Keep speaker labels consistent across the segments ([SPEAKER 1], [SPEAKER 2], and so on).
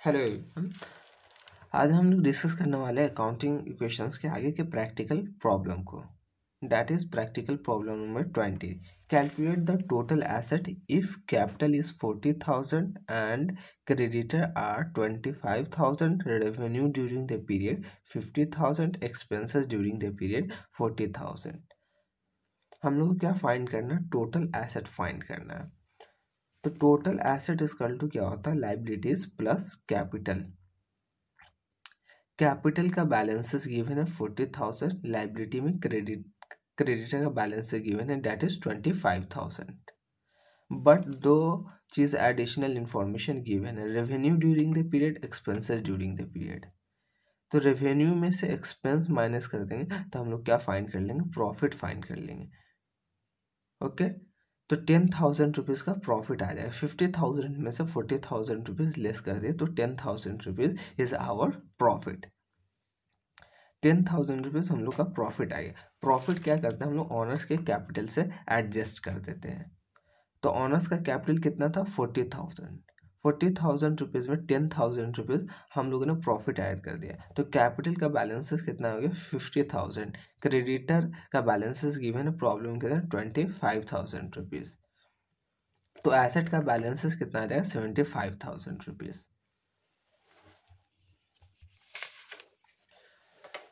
[SPEAKER 1] Hello everyone. आज हम लोग डिस्कस करने वाले हैं अकाउंटिंग इक्वेशंस के आगे के प्रैक्टिकल प्रॉब्लम को। That is practical problem number 20। Calculate the total asset if capital is 40,000 and creditor are 25,000, revenue during the period 50,000, expenses during the period 40,000। हम लोग को क्या फाइंड करना है? टोटल एसेट फाइंड करना है। तो टोटल एसेट इक्वल टू क्या होता है? Liabilities plus capital. कैपिटल का बैलेंसेस गिवन है 40,000, लायबिलिटी में क्रेडिटर का बैलेंस गिवन है दैट इज 25,000। बट दो चीज एडिशनल इंफॉर्मेशन गिवन है, revenue during the period, expenses during the period. तो रेवेन्यू में से एक्सपेंस माइनस कर देंगे तो हम लोग क्या फाइंड कर लेंगे? प्रॉफिट फाइंड कर लेंगे। ओके, तो 10,000 रुपीज़ का प्रॉफिट आ जाएगा। 50,000 में से 40,000 रुपीज़ लेस कर दिए तो 10,000 rupees is our profit. 10,000 rupees हम लोग का प्रॉफिट आ गया। प्रॉफिट क्या करते हैं हम लोग? ऑनर्स के कैपिटल से एडजस्ट कर देते हैं। तो ऑनर्स का कैपिटल कितना था? 40,000। 40,000 रुपीज़ में 10,000 रुपीज़ हम लोगों ने प्रॉफिट ऐड कर दिया। तो कैपिटल का बैलेंसेस कितना हो गया? 50,000। क्रेडिटर का बैलेंसेस गिवन है प्रॉब्लम के अंदर 25,000 रुपीज़। तो एसेट का बैलेंसेस कितना आ जाएगा? 75,000 रुपीज़।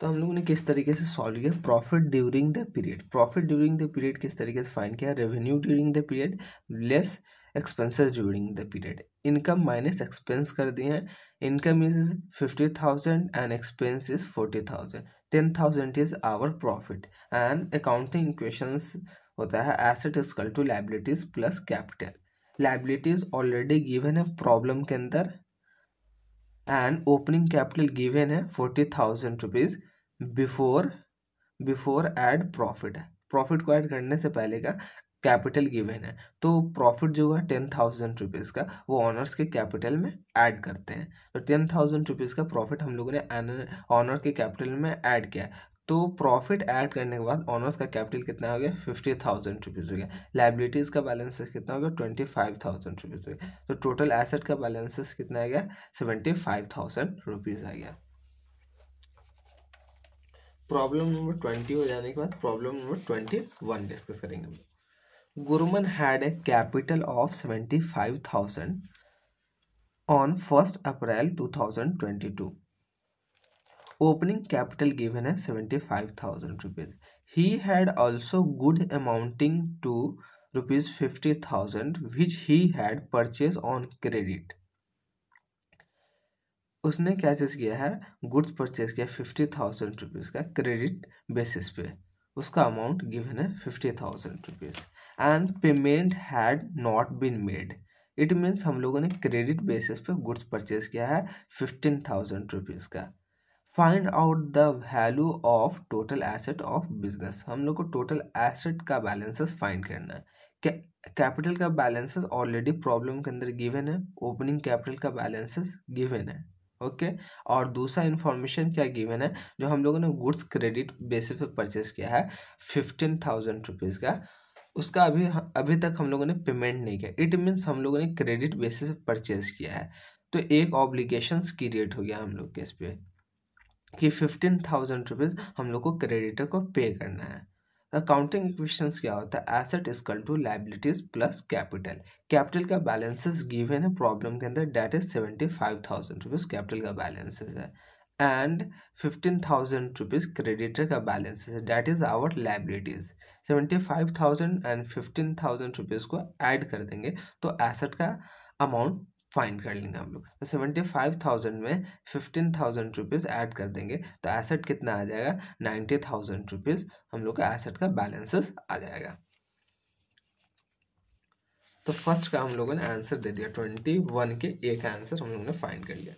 [SPEAKER 1] तो हम लोगों ने किस तरीके से सॉल्व किया? Profit during the period. Profit during the period किस तरीके से फाइंड किया? Revenue during the period less expenses during the period. Income minus expense कर दिए हैं। Income is 50,000 and expense is 40,000। 10,000 is our profit. And accounting equations होता है asset is equal to liabilities plus capital. Liabilities already given है problem के अंदर and opening capital given है 40,000 rupees before add profit. Profit को add करने से पहले का कैपिटल गिवन है, तो प्रॉफिट जो है 10,000 रुपीज़ का वो ऑनर्स के कैपिटल में ऐड करते हैं। तो 10,000 रुपीज़ का प्रॉफिट हम लोगों ने ऑनर के कैपिटल में ऐड किया। तो प्रॉफिट ऐड करने के बाद ऑनर्स का कैपिटल कितना हो गया? 50,000 रुपीज़ हो गया। लायबिलिटीज़ का बैलेंसेस कितना हो गया? 25,000 रुपीज़ हो गया। तो टोटल एसेट का बैलेंसेस कितना आ गया? 75,000 रुपीज़ आ गया। प्रॉब्लम नंबर 20 हो जाने के बाद प्रॉब्लम नंबर 21 डिस्कस करेंगे। Gurman had a capital of 75,000 on 1 April 2022. Opening capital given है 75,000 rupees. He had also good amounting to rupees 50,000 which he had purchased on credit. उसने क्या चीज किया है? गुड्स परचेज किया 50,000 रुपीज का क्रेडिट बेसिस पे। उसका अमाउंट गिवन है 50,000 rupees and payment had not been made. It means हम लोगों ने क्रेडिट बेसिस पे गुड्स परचेज किया है 15,000 रुपीज का। Find out the value of total asset of business. हम लोग को टोटल एसेट का बैलेंसेस फाइंड करना है। कैपिटल का बैलेंसेस ऑलरेडी प्रॉब्लम के अंदर गिवन है। ओपनिंग कैपिटल का बैलेंसेस गिवन है। ओके, और दूसरा इंफॉर्मेशन क्या गिवन है? जो हम लोगों ने गुड्स क्रेडिट बेसिस पे परचेज किया है 15,000 रुपीज़ का, उसका अभी तक हम लोगों ने पेमेंट नहीं किया। इट मीन्स हम लोगों ने क्रेडिट बेसिस पे परचेज किया है। तो एक ऑब्लिगेशंस क्रिएट हो गया हम लोग के इस पे कि 15,000 रुपीज़ हम लोग को क्रेडिटर को पे करना है। अकाउंटिंग इक्वेशंस क्या होता है? Asset equal to liabilities plus capital. Capital का बैलेंसेस गिवन है प्रॉब्लम के अंदर दैट इज 75,000 रुपीज़ कैपिटल का बैलेंसेस है एंड 15,000 रुपीज़ क्रेडिटर का बैलेंसेस है that is our liabilities. 75,000 and 15,000 rupees को ऐड कर देंगे तो एसेट का अमाउंट फाइंड कर लेंगे हम लोग। तो 75,000 में 15,000 रुपीज़ ऐड कर देंगे तो एसेट कितना आ जाएगा? 90,000 रुपीज़ हम लोग का एसेट का बैलेंसेस आ जाएगा। तो फर्स्ट का हम लोगों ने आंसर दे दिया। 21 के एक आंसर हम लोगों ने फाइंड कर लिया।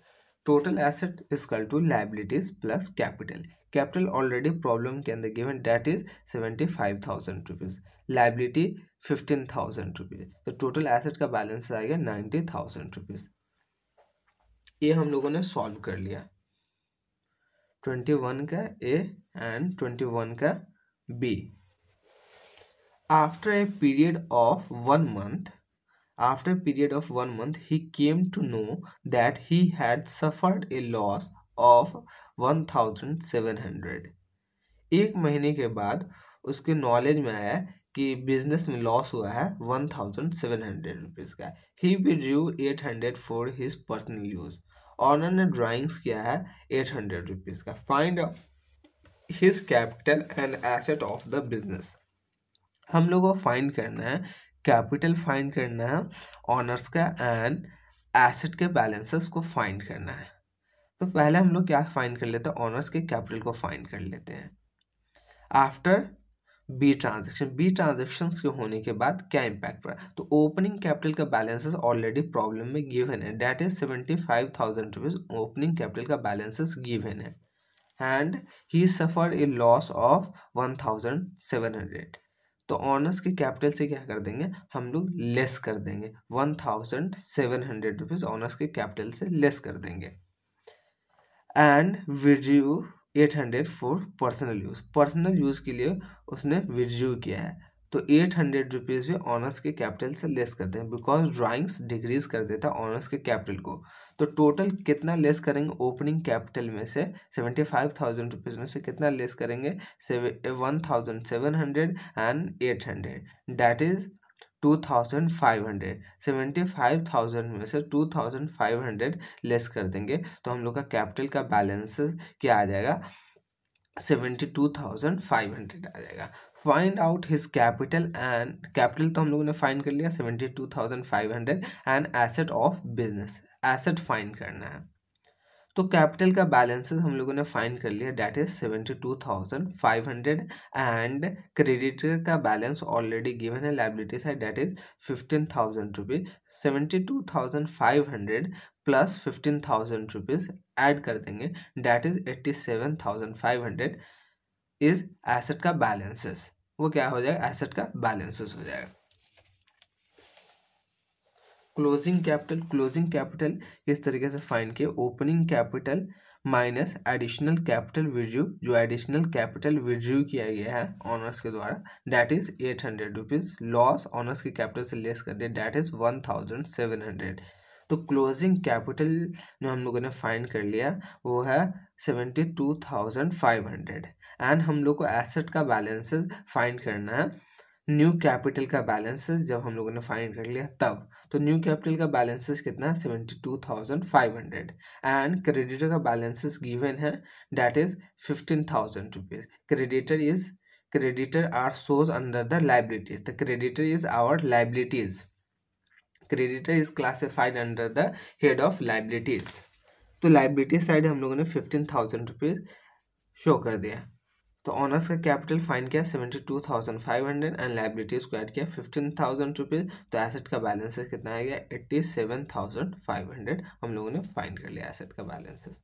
[SPEAKER 1] Total asset equal to liabilities plus capital. Capital already problem के अंदर given that is 75,000 rupees, liability 15,000 rupees. तो टोटल एसेट का बैलेंस आ गया 90,000 रुपीज़। ये हम लोगों ने सॉल्व कर लिया। 21 का ए एंड 21 का B. After a period of 1 month After a period of 1 month, he came to know that he had suffered a loss of 1,700. 1 महीने के बाद उसके नॉलेज में आया कि बिजनेस में लॉस हुआ है 1,700 रुपीज़ का. He withdrew 800 for his personal use. Owner ने ड्राइंग्स किया है 800 रुपीज़ का. Find his capital and asset of the business. हम लोग को फाइंड करना है कैपिटल, फाइंड करना है ऑनर्स का, एंड एसेट के बैलेंसेस को फाइंड करना है. तो पहले हम लोग क्या फाइंड कर लेते हैं, ऑनर्स के कैपिटल को फाइंड कर लेते हैं. आफ्टर बी ट्रांजेक्शन के होने के बाद क्या इम्पैक्ट पड़ा, तो ओपनिंग कैपिटल का बैलेंसेस ऑलरेडी प्रॉब्लम में गिवन है, that is 75,000 rupees. Opening capital का बैलेंसेस गिवन है and he suffered a loss of 1,700. तो ऑनर्स के कैपिटल से क्या कर देंगे, हम लोग लेस कर देंगे 1,700 रुपीज ऑनर्स के कैपिटल से लेस कर देंगे. And withdrew 800 for personal use. Personal use के लिए उसने विड्रू किया है, तो 800 रुपीज़ भी ऑनर्स के कैपिटल से लेस करते हैं, बिकॉज ड्राइंग्स डिक्रीज कर देता है ऑनर्स के कैपिटल को. तो टोटल कितना लेस करेंगे, ओपनिंग कैपिटल में से 75,000 रुपीज़ में से कितना लेस करेंगे, 1,700 एंड 800, डैट इज 2,500. 75,000 में से 2,500 लेस कर देंगे तो हम लोग का कैपिटल का बैलेंस क्या आ जाएगा, 72,500 आ जाएगा. Find out his capital, and capital तो हम लोगों ने फाइंड कर लिया 72,500, and asset of business, asset find करना है. तो कैपिटल का बैलेंसेस हम लोगों ने फाइंड कर लिया, डेट इज 72,500, एंड क्रेडिटर का बैलेंस ऑलरेडी गिवन है liability side, that is 15,000 rupees. 72,500 plus 15,000 rupees add कर देंगे, डेट इज 87,500 इज एसेट का बैलेंसेस. वो क्या हो जाएगा, एसेट का बैलेंसेस हो जाएगा. क्लोजिंग कैपिटल किस तरीके से फाइंड किया, opening capital minus additional capital withdrew, जो एडिशनल कैपिटल विड्रू किया गया है ऑनर्स के द्वारा, that is 800 rupees. Loss owners के कैपिटल से लेस कर दिया, डेट इज 1,700. तो क्लोजिंग कैपिटल जो हम लोगों ने फाइंड कर लिया वो है 72,500, एंड हम लोग को एसेट का बैलेंसेस फाइंड करना है. न्यू कैपिटल का बैलेंसेस जब हम लोगों ने फाइंड कर लिया तब, तो न्यू कैपिटल का बैलेंसेस कितना है 72,500, एंड क्रेडिटर का बैलेंसेस गिवन है, that is 15,000 rupees. Creditor are shows under the liabilities. The creditor is our liabilities. Creditor is classified under the head of liabilities. तो लाइबिलिटी साइड हम लोगों ने 15,000 rupees show कर दिया. तो ऑनर्स का कैपिटल फाइंड किया 72,500 एंड लाइबिलिटीज को ऐड किया 15,000 रुपीज. तो एसेट का बैलेंसेस कितना आ गया, 87,500 हम लोगों ने फाइंड कर लिया एसेट का बैलेंसेस.